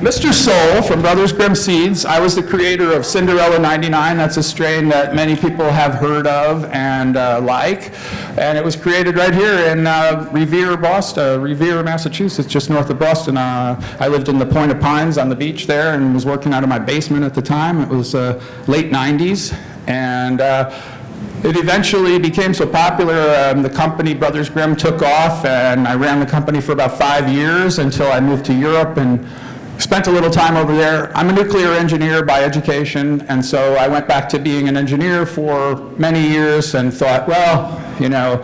Mr. Soul from Brothers Grimm Seeds. I was the creator of Cinderella 99. That's a strain that many people have heard of and like. And it was created right here in Revere, Massachusetts, just north of Boston. I lived in the Point of Pines on the beach there and was working out of my basement at the time. It was late 90s. And it eventually became so popular, the company Brothers Grimm took off, and I ran the company for about 5 years until I moved to Europe and spent a little time over there. I'm a nuclear engineer by education, and so I went back to being an engineer for many years and thought, well, you know,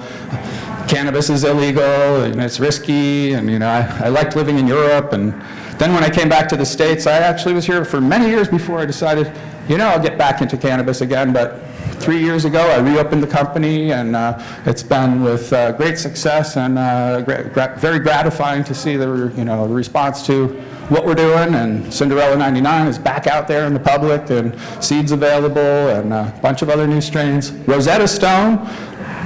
cannabis is illegal and it's risky, and you know, I liked living in Europe. And then when I came back to the States, I actually was here for many years before I decided, you know, I'll get back into cannabis again. But 3 years ago, I reopened the company, and it's been with great success and very gratifying to see the response to what we're doing. And Cinderella 99 is back out there in the public, and seeds available, and a bunch of other new strains. Rosetta Stone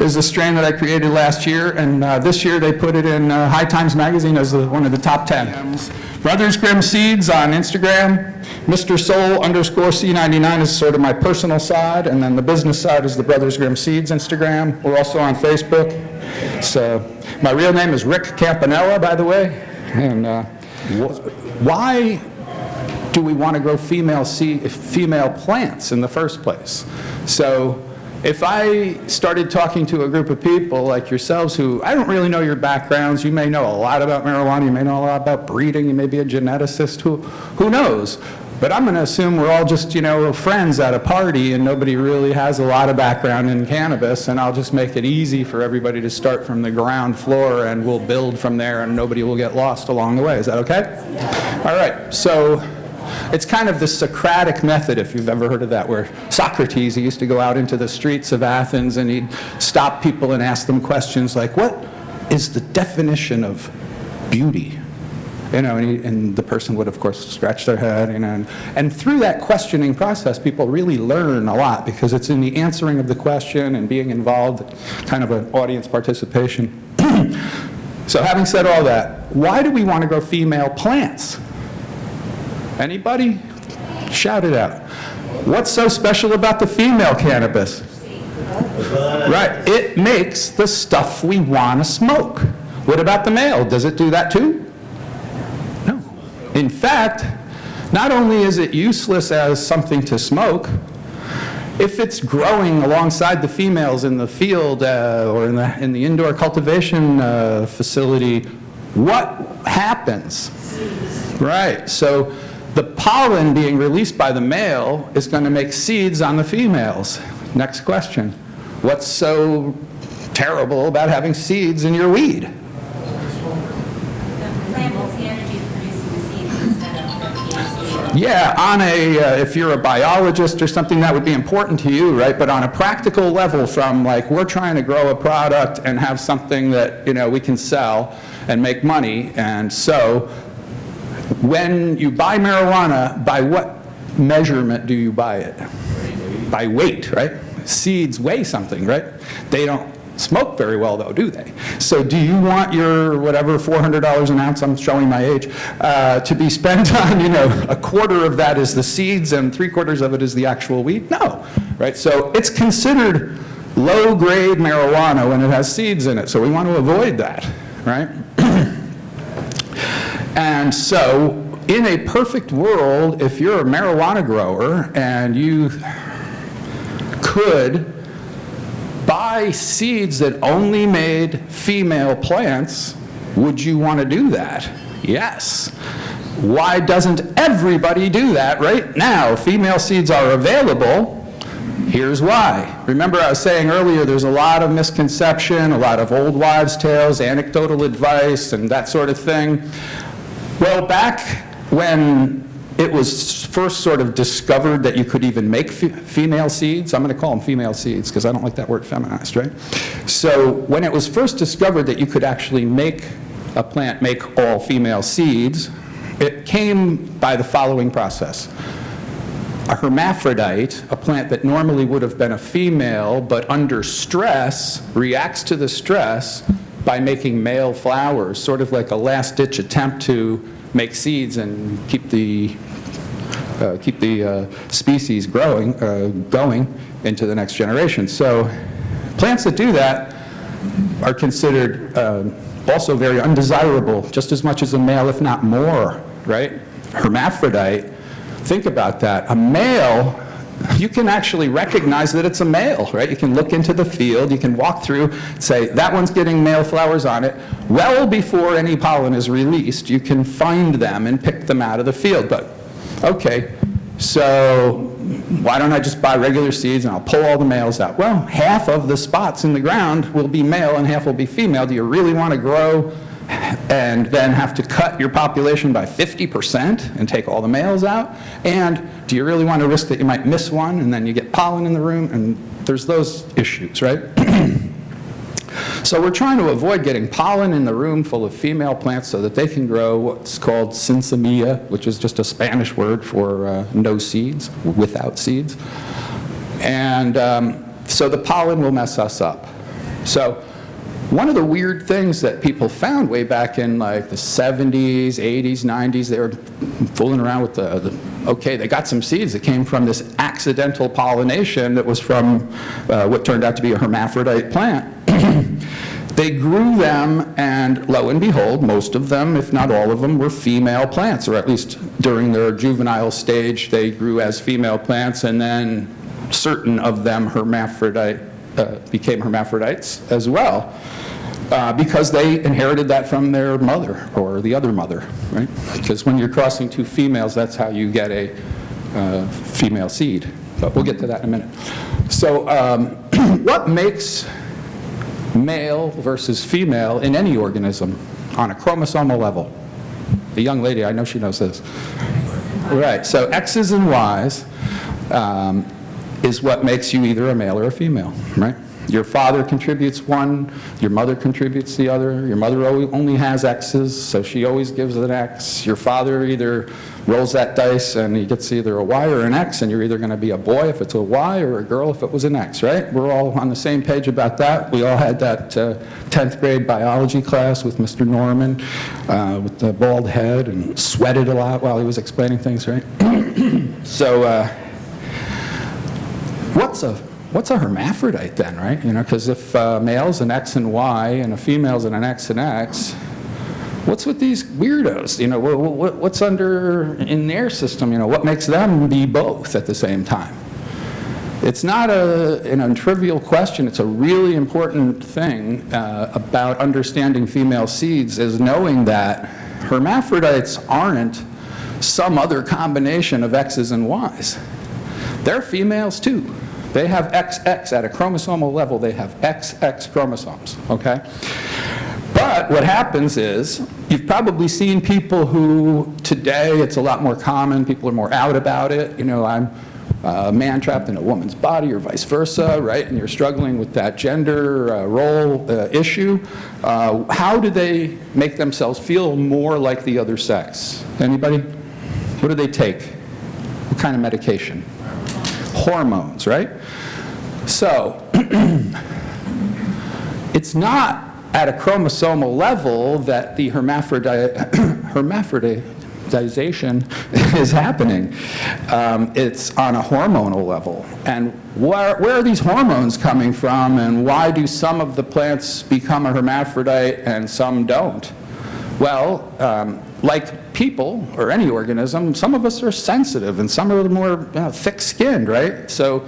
is a strain that I created last year, and this year they put it in High Times magazine as one of the top 10. Brothers Grimm Seeds on Instagram. Mr. Soul _C99 is sort of my personal side, and then the business side is the Brothers Grimm Seeds Instagram. We're also on Facebook. So my real name is Rick Campanella, by the way. And why do we want to grow female plants in the first place? So if I started talking to a group of people like yourselves who, I don't really know your backgrounds, you may know a lot about marijuana, you may know a lot about breeding, you may be a geneticist, who knows? But I'm going to assume we're all just, you know, friends at a party and nobody really has a lot of background in cannabis, and I'll just make it easy for everybody to start from the ground floor and we'll build from there and nobody will get lost along the way. Is that okay? All right, so it's kind of the Socratic method, if you've ever heard of that, where Socrates, he used to go out into the streets of Athens and he'd stop people and ask them questions like, what is the definition of beauty? You know, and the person would, of course, scratch their head, you know, and through that questioning process, people really learn a lot because it's in the answering of the question and being involved, kind of an audience participation. So having said all that, why do we want to grow female plants? Anybody? Shout it out. What's so special about the female cannabis? Right, it makes the stuff we want to smoke. What about the male? Does it do that too? No. In fact, not only is it useless as something to smoke, if it's growing alongside the females in the field or in the indoor cultivation facility, what happens? Right, so the pollen being released by the male is going to make seeds on the females. Next question. What's so terrible about having seeds in your weed? The plant wants the energy of producing the seeds instead of the THC. Yeah, if you're a biologist or something, that would be important to you, right? But on a practical level, from like, we're trying to grow a product and have something that, you know, we can sell and make money, and so when you buy marijuana, by what measurement do you buy it? By weight, right? Seeds weigh something, right? They don't smoke very well, though, do they? So do you want your, whatever, $400 an ounce, I'm showing my age, to be spent on, you know, a quarter of that is the seeds and 3/4 of it is the actual weed? No, right? So it's considered low-grade marijuana when it has seeds in it, so we want to avoid that, right? And so, in a perfect world, if you're a marijuana grower and you could buy seeds that only made female plants, would you want to do that? Yes. Why doesn't everybody do that right now? Female seeds are available. Here's why. Remember I was saying earlier there's a lot of misconception, a lot of old wives' tales, anecdotal advice, and that sort of thing. Well, back when it was first sort of discovered that you could even make female seeds, I'm going to call them female seeds because I don't like that word feminized, right? So when it was first discovered that you could actually make a plant make all female seeds, it came by the following process. A hermaphrodite, a plant that normally would have been a female, but under stress, reacts to the stress by making male flowers, sort of like a last-ditch attempt to make seeds and keep the species growing, going into the next generation. So plants that do that are considered also very undesirable, just as much as a male, if not more, right? Hermaphrodite, think about that. A male, you can actually recognize that it's a male, right? You can look into the field, you can walk through, say, that one's getting male flowers on it. Well before any pollen is released, you can find them and pick them out of the field. But, okay, so why don't I just buy regular seeds and I'll pull all the males out? Well, half of the spots in the ground will be male and half will be female. Do you really want to grow and then have to cut your population by 50% and take all the males out? And do you really want to risk that you might miss one and then you get pollen in the room? And there's those issues, right? So we're trying to avoid getting pollen in the room full of female plants so that they can grow what's called sinsemilla, which is just a Spanish word for no seeds, without seeds. And so the pollen will mess us up. So one of the weird things that people found way back in like the 70s, 80s, 90s, they were fooling around with okay, they got some seeds that came from this accidental pollination that was from what turned out to be a hermaphrodite plant. They grew them, and lo and behold, most of them, if not all of them, were female plants, or at least during their juvenile stage, they grew as female plants, and then certain of them became hermaphrodites as well, because they inherited that from their mother or the other mother, right? Because when you're crossing two females, that's how you get a female seed. But we'll get to that in a minute. So what makes male versus female in any organism on a chromosomal level? The young lady, I know she knows this. Right, so X's and Y's is what makes you either a male or a female, right? Your father contributes one, your mother contributes the other. Your mother only has X's, so she always gives an X. Your father either rolls that dice and he gets either a Y or an X, and you're either going to be a boy if it's a Y or a girl if it was an X, right? We're all on the same page about that. We all had that 10th grade biology class with Mr. Norman with the bald head and sweated a lot while he was explaining things, right? So what's a hermaphrodite then, right? You know, because if male's an X and Y and a female's an X and X, what's with these weirdos? You know, what's in their system? You know, what makes them be both at the same time? It's not a trivial question. It's a really important thing about understanding female seeds, is knowing that hermaphrodites aren't some other combination of X's and Y's. They're females too. They have XX at a chromosomal level. They have XX chromosomes, okay? But what happens is, you've probably seen people who, today it's a lot more common, people are more out about it. You know, I'm a man trapped in a woman's body or vice versa, right? And you're struggling with that gender role issue. How do they make themselves feel more like the other sex? Anybody? What do they take? What kind of medication? Hormones, right? So, it's not at a chromosomal level that the hermaphroditization is happening. It's on a hormonal level. And where are these hormones coming from, and why do some of the plants become a hermaphrodite and some don't? Well, like people or any organism, some of us are sensitive and some are more thick-skinned, right? So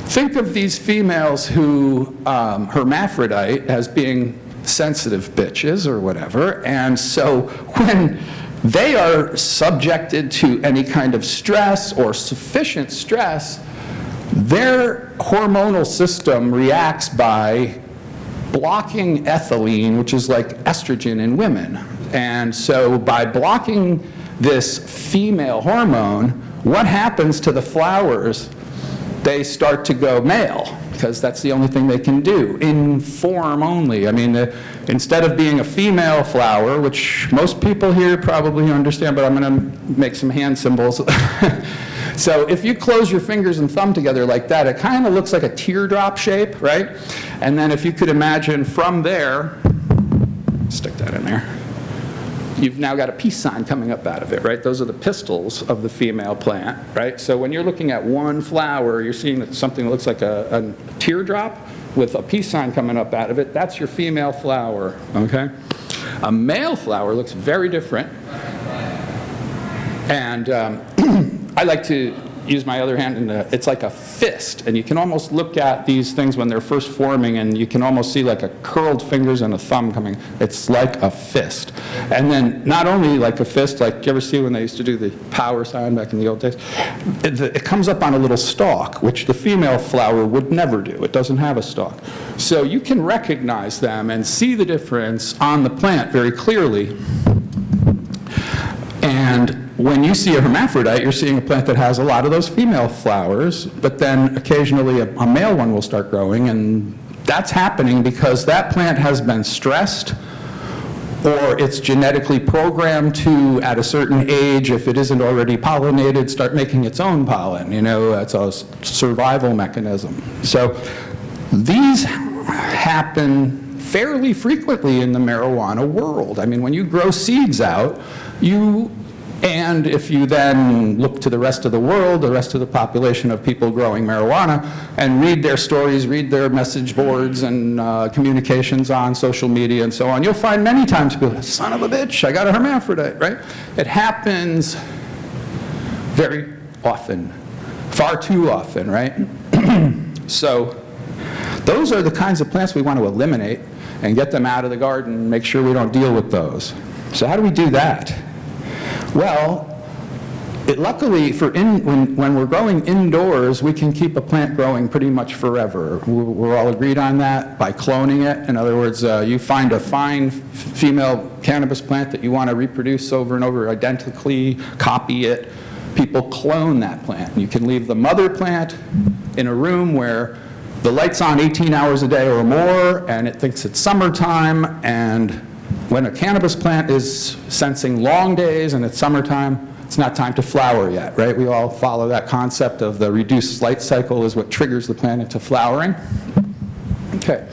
think of these females who hermaphrodite as being sensitive bitches or whatever, and so when they are subjected to any kind of stress or sufficient stress, their hormonal system reacts by blocking ethylene, which is like estrogen in women. And so by blocking this female hormone, what happens to the flowers? They start to go male, because that's the only thing they can do, in form only. I mean, instead of being a female flower, which most people here probably understand, but I'm going to make some hand symbols. So if you close your fingers and thumb together like that, it kind of looks like a teardrop shape, right? And then if you could imagine from there, stick that in there. you've now got a peace sign coming up out of it, right? Those are the pistils of the female plant, right? So when you're looking at one flower, you're seeing something that looks like a teardrop with a peace sign coming up out of it. That's your female flower, okay? A male flower looks very different. And I like to use my other hand, and it's like a fist. And you can almost look at these things when they're first forming, and you can almost see like a curled fingers and a thumb coming. It's like a fist. And then not only like a fist, like, do you ever see when they used to do the power sign back in the old days? It comes up on a little stalk, which the female flower would never do. It doesn't have a stalk. So you can recognize them and see the difference on the plant very clearly. And when you see a hermaphrodite, you're seeing a plant that has a lot of those female flowers, but then occasionally a male one will start growing, and that's happening because that plant has been stressed, or it's genetically programmed to, at a certain age, if it isn't already pollinated, start making its own pollen. You know, it's a survival mechanism. So these happen fairly frequently in the marijuana world. I mean, when you grow seeds out, and if you then look to the rest of the world, the rest of the population of people growing marijuana, and read their stories, read their message boards and communications on social media and so on, you'll find many times people, son of a bitch, I got a hermaphrodite, right? It happens very often, far too often, right? So those are the kinds of plants we want to eliminate and get them out of the garden and make sure we don't deal with those. So how do we do that? Well, luckily, when we're growing indoors, we can keep a plant growing pretty much forever. We're all agreed on that by cloning it. In other words, you find a fine female cannabis plant that you want to reproduce over and over, identically copy it. People clone that plant. You can leave the mother plant in a room where the light's on 18 hours a day or more, and it thinks it's summertime, and when a cannabis plant is sensing long days and it's summertime, it's not time to flower yet, right? We all follow that concept of the reduced light cycle is what triggers the plant into flowering. Okay,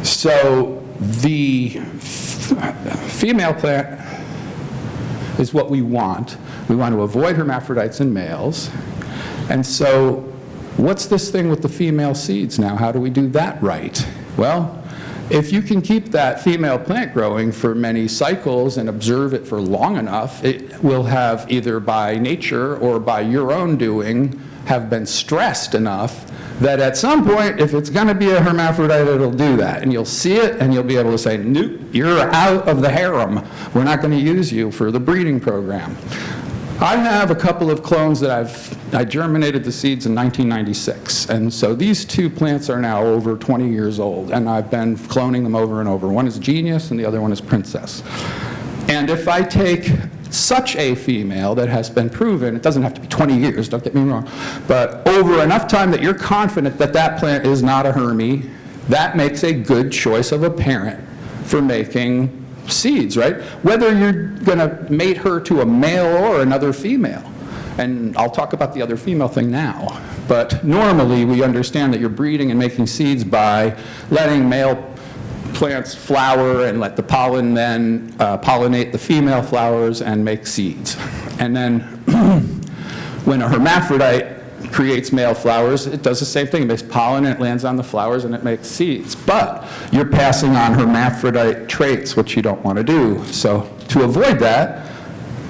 so the female plant is what we want. We want to avoid hermaphrodites in males. And so what's this thing with the female seeds now? How do we do that right? Well, if you can keep that female plant growing for many cycles and observe it for long enough, it will have either by nature or by your own doing have been stressed enough that at some point, if it's going to be a hermaphrodite, it'll do that. And you'll see it, and you'll be able to say, nope, you're out of the harem. We're not going to use you for the breeding program. I have a couple of clones that I germinated the seeds in 1996, and so these two plants are now over 20 years old, and I've been cloning them over and over. One is Genius, and the other one is Princess. And if I take such a female that has been proven, it doesn't have to be 20 years, don't get me wrong, but over enough time that you're confident that that plant is not a hermy, that makes a good choice of a parent for making seeds, right? Whether you're going to mate her to a male or another female. And I'll talk about the other female thing now. But normally we understand that you're breeding and making seeds by letting male plants flower and let the pollen then pollinate the female flowers and make seeds. And then when a hermaphrodite creates male flowers, it does the same thing. It makes pollen and it lands on the flowers and it makes seeds. But you're passing on hermaphrodite traits, which you don't want to do. So to avoid that,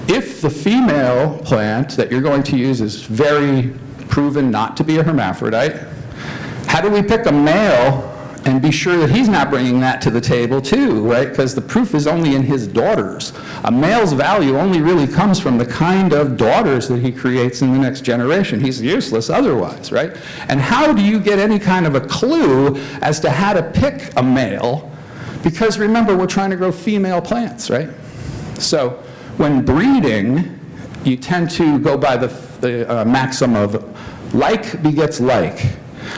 if the female plant that you're going to use is very proven not to be a hermaphrodite, how do we pick a male and be sure that he's not bringing that to the table too, right? Because the proof is only in his daughters. A male's value only really comes from the kind of daughters that he creates in the next generation. He's useless otherwise, right? And how do you get any kind of a clue as to how to pick a male? Because remember, we're trying to grow female plants, right? So when breeding, you tend to go by the maxim of like begets like.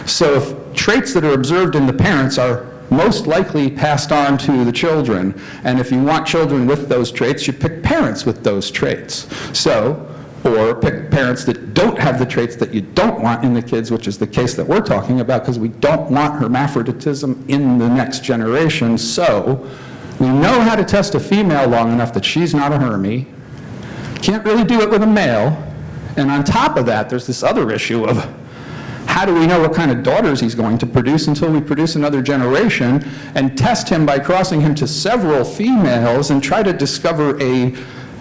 So if traits that are observed in the parents are most likely passed on to the children, and if you want children with those traits, you pick parents with those traits. So, or pick parents that don't have the traits that you don't want in the kids, which is the case that we're talking about, because we don't want hermaphroditism in the next generation. So We know how to test a female long enough that she's not a Hermy. Can't really do it with a male. And on top of that, there's this other issue of how do we know what kind of daughters he's going to produce until we produce another generation and test him by crossing him to several females and try to discover a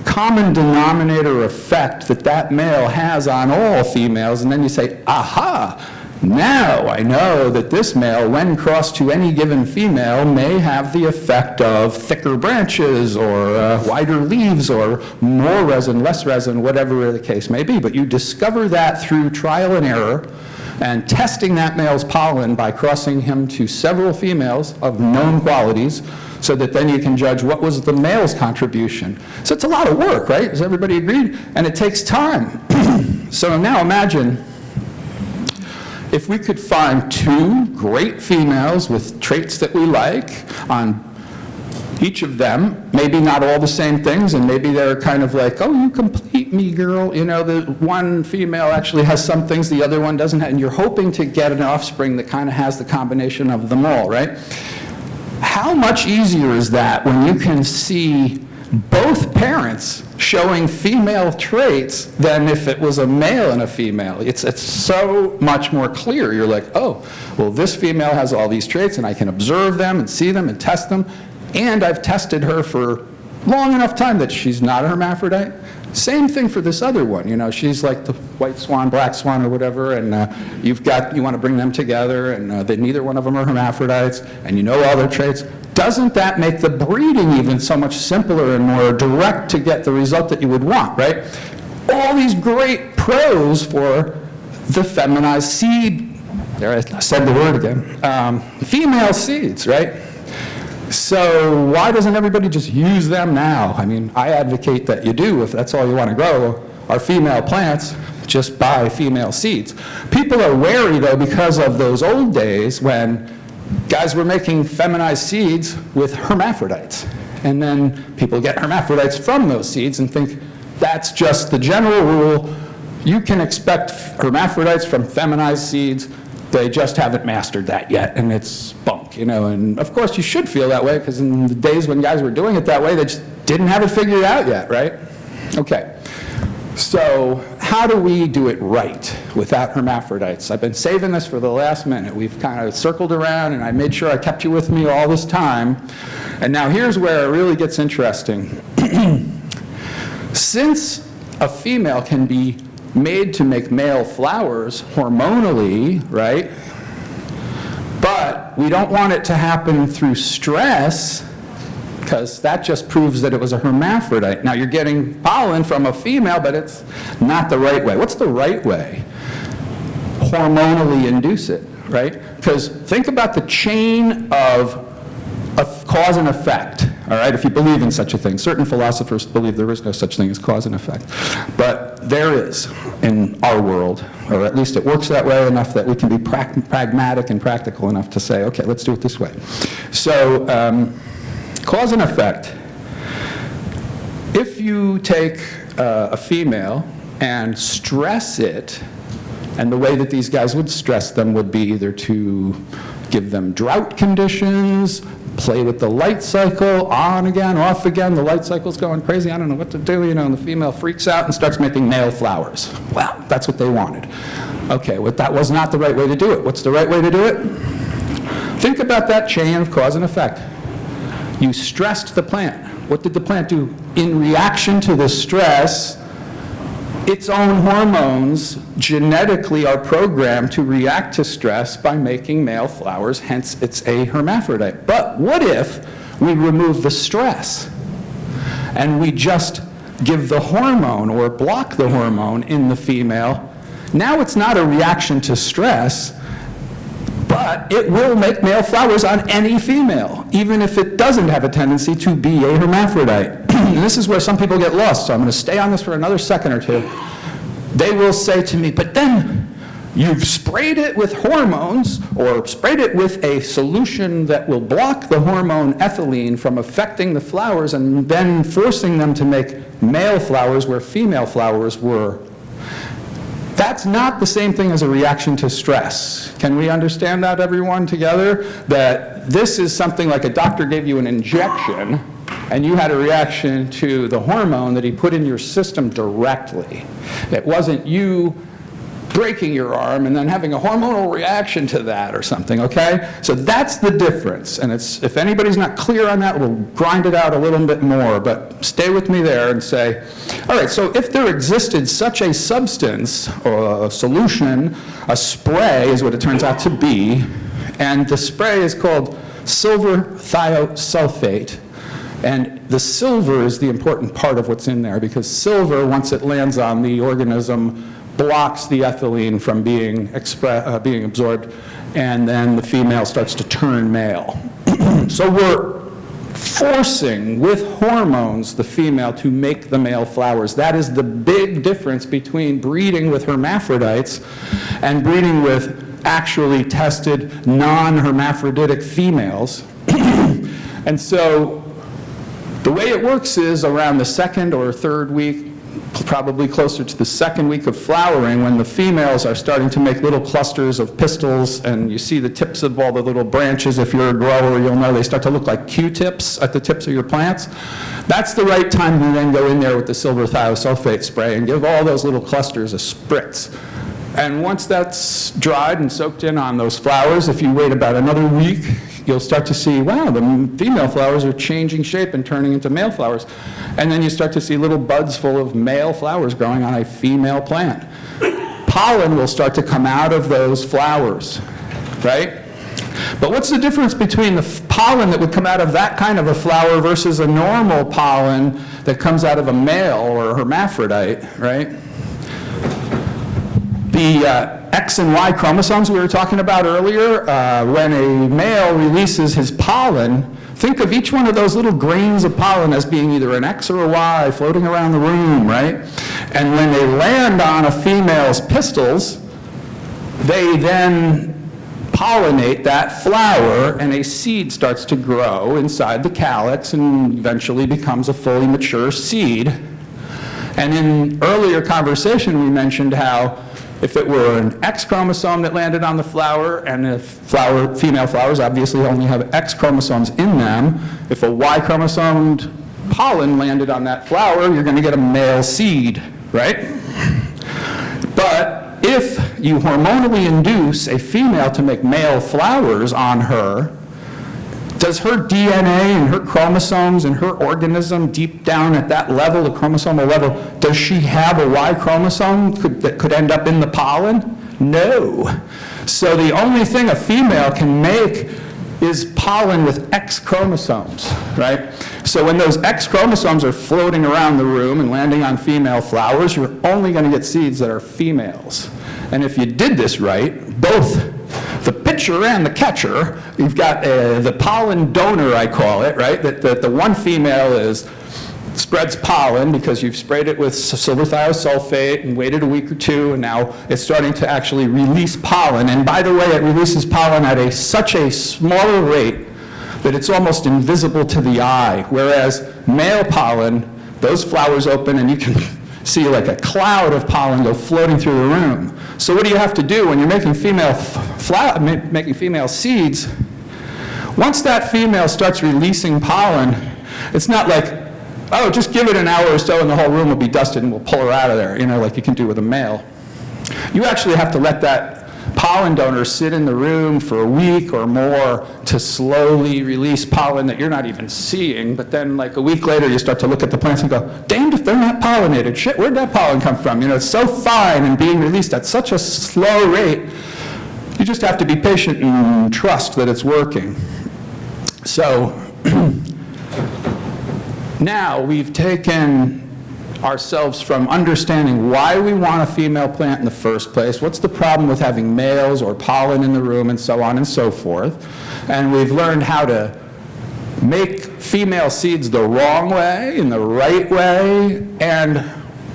common denominator effect that that male has on all females, and then you say, aha, now I know that this male, when crossed to any given female, may have the effect of thicker branches or wider leaves or more resin, less resin, whatever the case may be. But you discover that through trial and error and testing that male's pollen by crossing him to several females of known qualities, so that then you can judge what was the male's contribution. So it's a lot of work, right? Does everybody agree? And it takes time. So now imagine if we could find 2 great females with traits that we like on each of them, maybe not all the same things, and maybe they're kind of like, oh, you complete me, girl. You know, the one female actually has some things the other one doesn't have, and you're hoping to get an offspring that kind of has the combination of them all, right? How much easier is that when you can see both parents showing female traits than if it was a male and a female? It's so much more clear. You're like, oh, well, this female has all these traits, and I can observe them and see them and test them, and I've tested her for long enough time that she's not a hermaphrodite. Same thing for this other one. You know, she's like the white swan, black swan, or whatever, and you want to bring them together, and neither one of them are hermaphrodites, and you know all their traits. Doesn't that make the breeding even so much simpler and more direct to get the result that you would want, right? All these great pros for the feminized seed, there I said the word again, female seeds, right? So why doesn't everybody just use them now? I mean, I advocate that you do if that's all you want to grow, are female plants, just buy female seeds. People are wary, though, because of those old days when guys were making feminized seeds with hermaphrodites. And then people get hermaphrodites from those seeds and think that's just the general rule. You can expect hermaphrodites from feminized seeds. They just haven't mastered that yet, and it's bunk, you know. And of course, you should feel that way, because in the days when guys were doing it that way, they just didn't have it figured out yet, right? Okay. So how do we do it right without hermaphrodites? I've been saving this for the last minute. We've kind of circled around, and I made sure I kept you with me all this time. And now here's where it really gets interesting. Since a female can be made to make male flowers hormonally, right? But we don't want it to happen through stress, because that just proves that it was a hermaphrodite. Now you're getting pollen from a female, but it's not the right way. What's the right way? Hormonally induce it, right? Because think about the chain of cause and effect, all right, if you believe in such a thing. Certain philosophers believe there is no such thing as cause and effect. But there is in our world, or at least it works that way enough that we can be pragmatic and practical enough to say, okay, let's do it this way. So cause and effect. If you take a female and stress it, and the way that these guys would stress them would be either to give them drought conditions, play with the light cycle, on again, off again, the light cycle's going crazy, I don't know what to do, you know, and the female freaks out and starts making male flowers. Well, that's what they wanted. Okay, well, that was not the right way to do it. What's the right way to do it? Think about that chain of cause and effect. You stressed the plant. What did the plant do? In reaction to the stress, its own hormones genetically are programmed to react to stress by making male flowers, hence it's a hermaphrodite. But what if we remove the stress and we just give the hormone or block the hormone in the female? Now it's not a reaction to stress, but it will make male flowers on any female, even if it doesn't have a tendency to be a hermaphrodite. And this is where some people get lost, so I'm going to stay on this for another second or two. They will say to me, but then you've sprayed it with hormones or sprayed it with a solution that will block the hormone ethylene from affecting the flowers and then forcing them to make male flowers where female flowers were. That's not the same thing as a reaction to stress. Can we understand that, everyone, together? That this is something like a doctor gave you an injection, and you had a reaction to the hormone that he put in your system directly. It wasn't you breaking your arm and then having a hormonal reaction to that or something, okay? So that's the difference, and it's, if anybody's not clear on that, we'll grind it out a little bit more, but stay with me there and say, all right, so if there existed such a substance or a solution, a spray is what it turns out to be, and the spray is called silver thiosulfate, and the silver is the important part of what's in there, because silver, once it lands on the organism, blocks the ethylene from being absorbed, and then the female starts to turn male. So we're forcing, with hormones, the female to make the male flowers. That is the big difference between breeding with hermaphrodites and breeding with actually tested non-hermaphroditic females. And so the way it works is around the second or third week, probably closer to the second week of flowering, when the females are starting to make little clusters of pistils, and you see the tips of all the little branches. If you're a grower, you'll know they start to look like Q-tips at the tips of your plants. That's the right time to then go in there with the silver thiosulfate spray and give all those little clusters a spritz. And once that's dried and soaked in on those flowers, if you wait about another week, you'll start to see, wow, the female flowers are changing shape and turning into male flowers. And then you start to see little buds full of male flowers growing on a female plant. Pollen will start to come out of those flowers, right? But what's the difference between the pollen that would come out of that kind of a flower versus a normal pollen that comes out of a male or a hermaphrodite, right? The X and Y chromosomes we were talking about earlier, when a male releases his pollen, think of each one of those little grains of pollen as being either an X or a Y floating around the room, right? And when they land on a female's pistils, they then pollinate that flower, and a seed starts to grow inside the calyx and eventually becomes a fully mature seed. And in earlier conversation, we mentioned how if it were an X chromosome that landed on the flower, and if female flowers obviously only have X chromosomes in them, if a Y chromosomed pollen landed on that flower, you're going to get a male seed, right? But if you hormonally induce a female to make male flowers on her, does her DNA and her chromosomes and her organism deep down at that level, the chromosomal level, does she have a Y chromosome that could end up in the pollen? No. So the only thing a female can make is pollen with X chromosomes, right? So when those X chromosomes are floating around the room and landing on female flowers, you're only going to get seeds that are females. And if you did this right, both the pitcher and the catcher, you've got the pollen donor, I call it, right? That the one female spreads pollen because you've sprayed it with silver thiosulfate and waited a week or two, and now it's starting to actually release pollen. And by the way, it releases pollen at such a smaller rate that it's almost invisible to the eye, whereas male pollen, those flowers open and you can see like a cloud of pollen go floating through the room. So what do you have to do when you're making female seeds? Once that female starts releasing pollen, it's not like, oh, just give it an hour or so and the whole room will be dusted and we'll pull her out of there, like you can do with a male. You actually have to let that pollen donor sit in the room for a week or more to slowly release pollen that you're not even seeing, but then like a week later you start to look at the plants and go, damned if they're not pollinated. Shit, where'd that pollen come from? It's so fine and being released at such a slow rate. You just have to be patient and trust that it's working. So now we've taken ourselves from understanding why we want a female plant in the first place, what's the problem with having males or pollen in the room, and so on and so forth. And we've learned how to make female seeds the wrong way, in the right way, and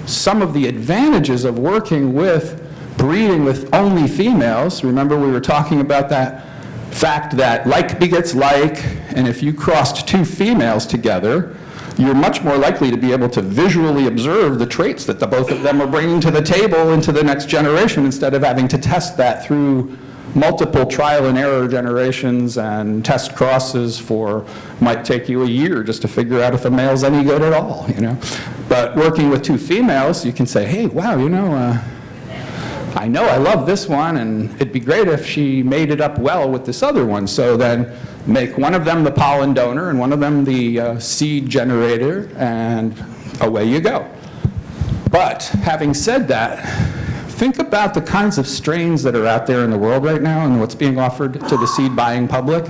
some of the advantages of working with breeding with only females. Remember we were talking about that fact that like begets like, and if you crossed two females together, you're much more likely to be able to visually observe the traits that the both of them are bringing to the table into the next generation, instead of having to test that through multiple trial and error generations and test crosses for, might take you a year just to figure out if a male's any good at all, you know. But working with two females, you can say, hey, wow, you know I love this one, and it'd be great if she made it up well with this other one. So then make one of them the pollen donor and one of them the seed generator, and away you go. But having said that, think about the kinds of strains that are out there in the world right now and what's being offered to the seed buying public.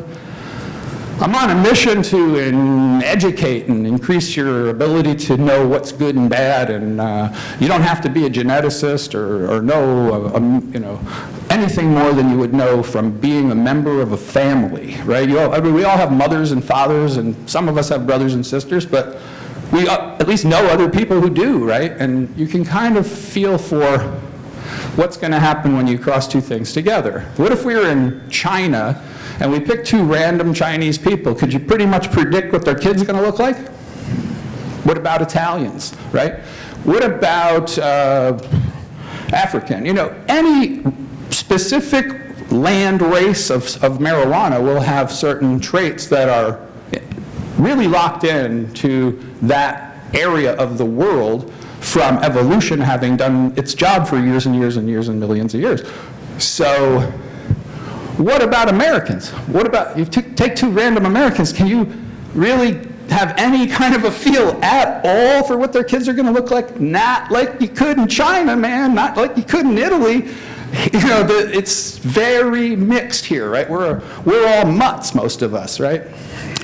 I'm on a mission to educate and increase your ability to know what's good and bad, and you don't have to be a geneticist or know, you know, anything more than you would know from being a member of a family, right? We all have mothers and fathers, and some of us have brothers and sisters, but we at least know other people who do, right? And you can kind of feel for what's going to happen when you cross two things together. What if we were in China and we picked two random Chinese people? Could you pretty much predict what their kid's going to look like? What about Italians, right? What about African? You know, any specific land race of marijuana will have certain traits that are really locked in to that area of the world from evolution having done its job for years and years and years and millions of years. So what about Americans? What about, you take two random Americans, can you really have any kind of a feel at all for what their kids are going to look like? Not like you could in China, man, not like you could in Italy. You know, it's very mixed here, right? We're all mutts, most of us, right?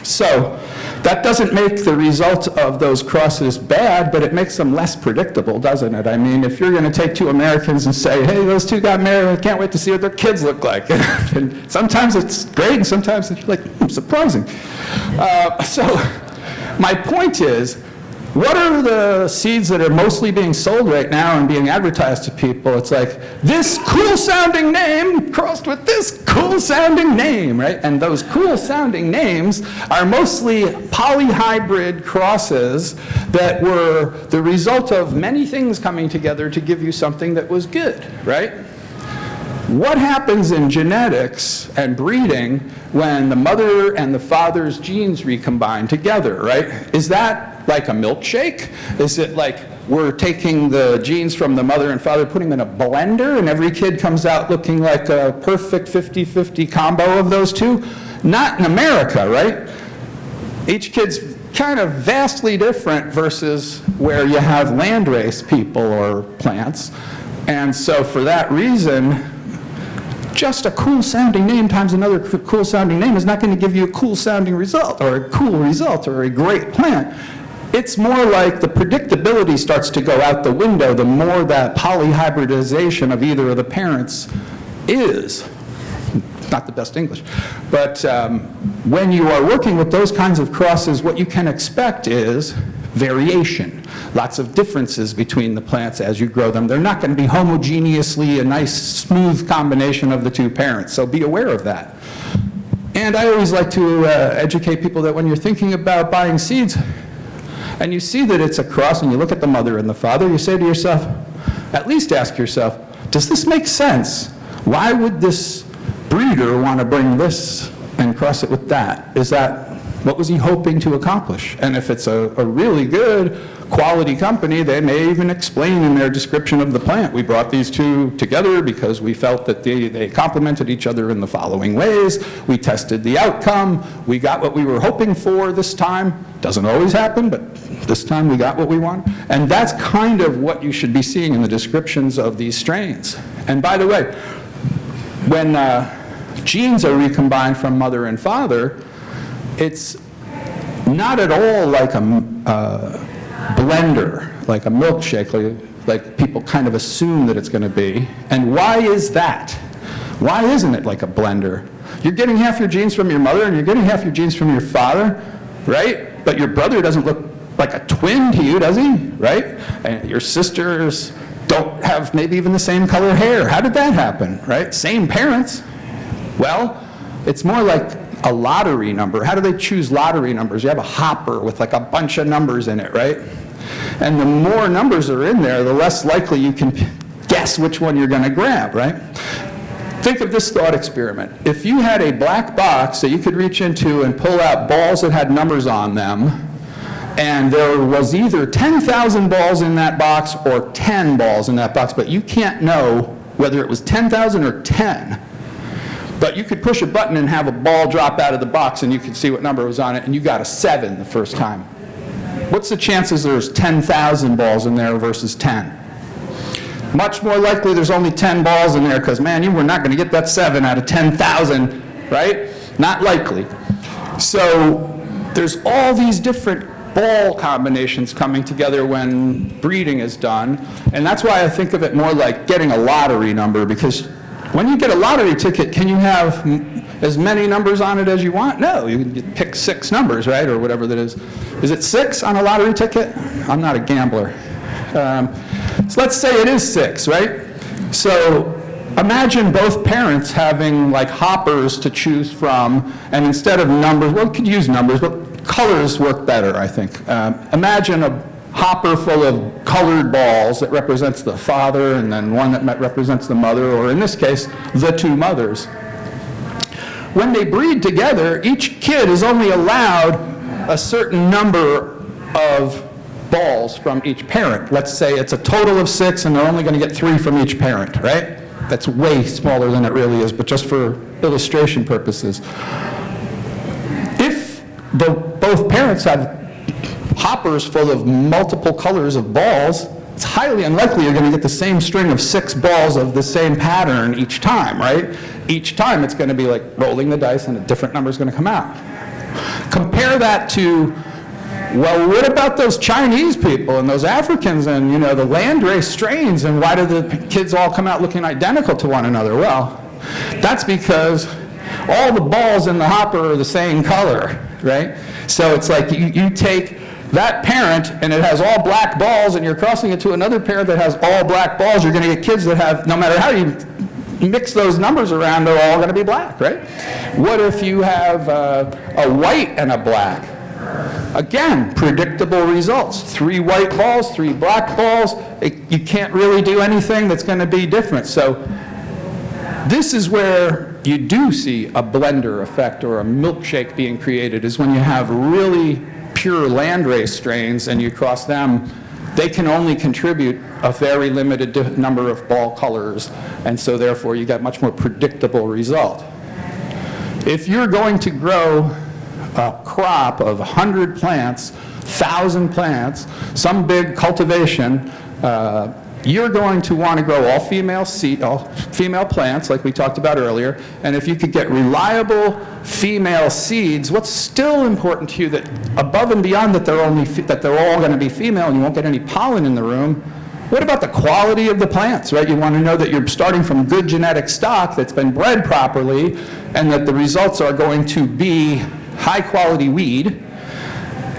So that doesn't make the result of those crosses bad, but it makes them less predictable, doesn't it? I mean, if you're going to take two Americans and say, hey, those two got married, I can't wait to see what their kids look like. And sometimes it's great, and sometimes it's like, surprising. So my point is, what are the seeds that are mostly being sold right now and being advertised to people? It's like, this cool-sounding name crossed with this cool-sounding name, right? And those cool-sounding names are mostly polyhybrid crosses that were the result of many things coming together to give you something that was good, right? What happens in genetics and breeding when the mother and the father's genes recombine together, right? Is that like a milkshake? Is it like we're taking the genes from the mother and father, putting them in a blender, and every kid comes out looking like a perfect 50-50 combo of those two? Not in America, right? Each kid's kind of vastly different versus where you have landrace people or plants. And so for that reason, just a cool-sounding name times another cool-sounding name is not going to give you a cool-sounding result or a cool result or a great plant. It's more like the predictability starts to go out the window the more that polyhybridization of either of the parents is. Not the best English. But when you are working with those kinds of crosses, what you can expect is variation, lots of differences between the plants as you grow them. They're not going to be homogeneously a nice, smooth combination of the two parents, so be aware of that. And I always like to educate people that when you're thinking about buying seeds, and you see that it's a cross, and you look at the mother and the father, you say to yourself, at least ask yourself, does this make sense? Why would this breeder want to bring this and cross it with that? Is that, what was he hoping to accomplish? And if it's a really good quality company, they may even explain in their description of the plant, we brought these two together because we felt that they complemented each other in the following ways. We tested the outcome. We got what we were hoping for this time. Doesn't always happen, but this time we got what we want. And that's kind of what you should be seeing in the descriptions of these strains. And by the way, when genes are recombined from mother and father, it's not at all like a blender, like a milkshake, like people kind of assume that it's going to be. And why is that? Why isn't it like a blender? You're getting half your genes from your mother and you're getting half your genes from your father, right? But your brother doesn't look like a twin to you, does he? Right? And your sisters don't have maybe even the same color hair. How did that happen, right? Same parents. Well, it's more like a lottery number. How do they choose lottery numbers? You have a hopper with like a bunch of numbers in it, right? And the more numbers are in there, the less likely you can guess which one you're going to grab, right? Think of this thought experiment. If you had a black box that you could reach into and pull out balls that had numbers on them, and there was either 10,000 balls in that box or 10 balls in that box, but you can't know whether it was 10,000 or 10. But you could push a button and have a ball drop out of the box and you could see what number was on it, and you got a 7 the first time. What's the chances there's 10,000 balls in there versus 10? Much more likely there's only 10 balls in there because, man, you were not going to get that 7 out of 10,000, right? Not likely. So there's all these different ball combinations coming together when breeding is done, and that's why I think of it more like getting a lottery number, because when you get a lottery ticket, can you have as many numbers on it as you want? No, you can pick 6 numbers, right, or whatever that is. Is it 6 on a lottery ticket? I'm not a gambler. So let's say it is 6, right? So imagine both parents having like hoppers to choose from, and instead of numbers, well, we could use numbers, but colors work better, I think. Imagine a hopper full of colored balls that represents the father, and then one that represents the mother, or in this case, the 2 mothers. When they breed together, each kid is only allowed a certain number of balls from each parent. Let's say it's a total of 6 and they're only going to get 3 from each parent, right? That's way smaller than it really is, but just for illustration purposes. If both parents have hoppers full of multiple colors of balls, it's highly unlikely you're going to get the same string of 6 balls of the same pattern each time, right? Each time it's going to be like rolling the dice and a different number is going to come out. Compare that to, well, what about those Chinese people and those Africans and, you know, the landrace strains, and why do the kids all come out looking identical to one another? Well, that's because all the balls in the hopper are the same color, right? So it's like you take that parent and it has all black balls and you're crossing it to another parent that has all black balls, you're going to get kids that have, no matter how you mix those numbers around, they're all going to be black, right? What if you have a white and a black? Again, predictable results. 3 white balls, 3 black balls. You can't really do anything that's going to be different. So this is where you do see a blender effect or a milkshake being created, is when you have really pure landrace strains and you cross them. They can only contribute a very limited number of ball colors, and so therefore you get much more predictable result. If you're going to grow a crop of 100 plants, 1,000 plants, some big cultivation, you're going to want to grow all female plants, like we talked about earlier, and if you could get reliable female seeds, what's still important to you, that above and beyond that they're all going to be female and you won't get any pollen in the room, what about the quality of the plants, right? You want to know that you're starting from good genetic stock that's been bred properly, and that the results are going to be high quality weed.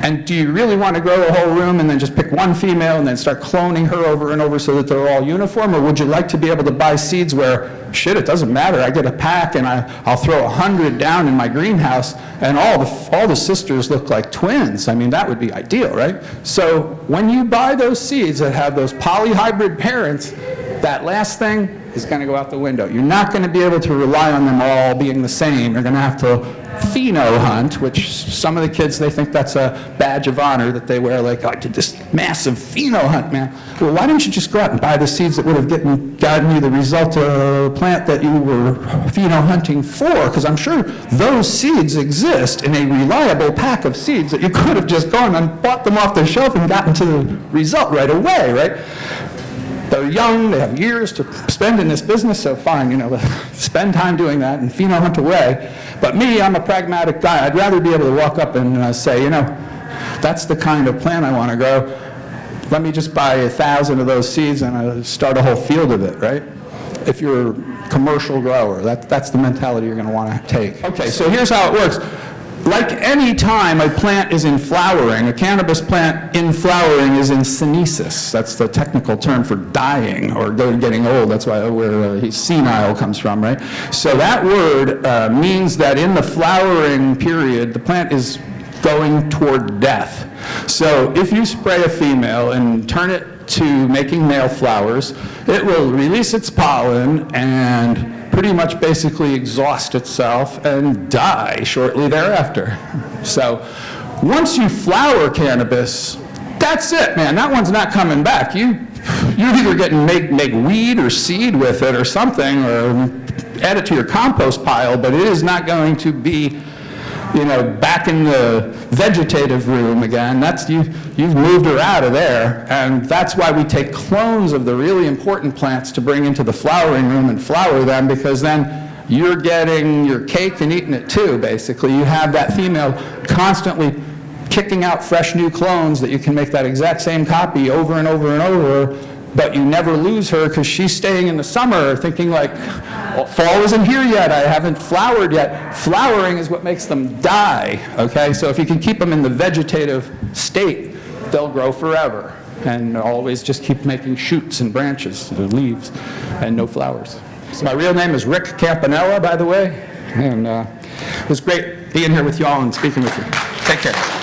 And do you really want to grow a whole room and then just pick one female and then start cloning her over and over so that they're all uniform? Or would you like to be able to buy seeds where, shit, it doesn't matter, I get a pack and I'll throw 100 down in my greenhouse and all the sisters look like twins? I mean, that would be ideal, right? So when you buy those seeds that have those polyhybrid parents, that last thing is going to go out the window. You're not going to be able to rely on them all being the same. You're going to have to pheno hunt, which some of the kids, they think that's a badge of honor that they wear, like, oh, I did this massive pheno hunt, man. Well, why didn't you just go out and buy the seeds that would have gotten you the result of a plant that you were pheno hunting for? Because I'm sure those seeds exist in a reliable pack of seeds that you could have just gone and bought them off the shelf and gotten to the result right away, right? They're young, they have years to spend in this business, so fine, you know, spend time doing that and pheno hunt away. But me, I'm a pragmatic guy. I'd rather be able to walk up and say, you know, that's the kind of plant I want to grow. Let me just buy 1,000 of those seeds and start a whole field of it, right? If you're a commercial grower, that's the mentality you're going to want to take. Okay, so here's how it works. like any time a plant is in flowering, a cannabis plant in flowering is in senescence. That's the technical term for dying or getting old. That's where he's senile comes from, right? So that word means that in the flowering period, the plant is going toward death. So if you spray a female and turn it to making male flowers, it will release its pollen and pretty much basically exhaust itself and die shortly thereafter. So once you flower cannabis, that's it, man. That one's not coming back. You're either getting make weed or seed with it or something, or add it to your compost pile, but it is not going to be, back in the vegetative room again. You've moved her out of there, and that's why we take clones of the really important plants to bring into the flowering room and flower them, because then you're getting your cake and eating it too, basically. You have that female constantly kicking out fresh new clones that you can make that exact same copy over and over and over, but you never lose her because she's staying in the summer thinking like, fall isn't here yet, I haven't flowered yet. Flowering is what makes them die, okay? So if you can keep them in the vegetative state, they'll grow forever and always just keep making shoots and branches, leaves, and no flowers. So my real name is Rick Campanella, by the way, and it was great being here with y'all and speaking with you. Take care.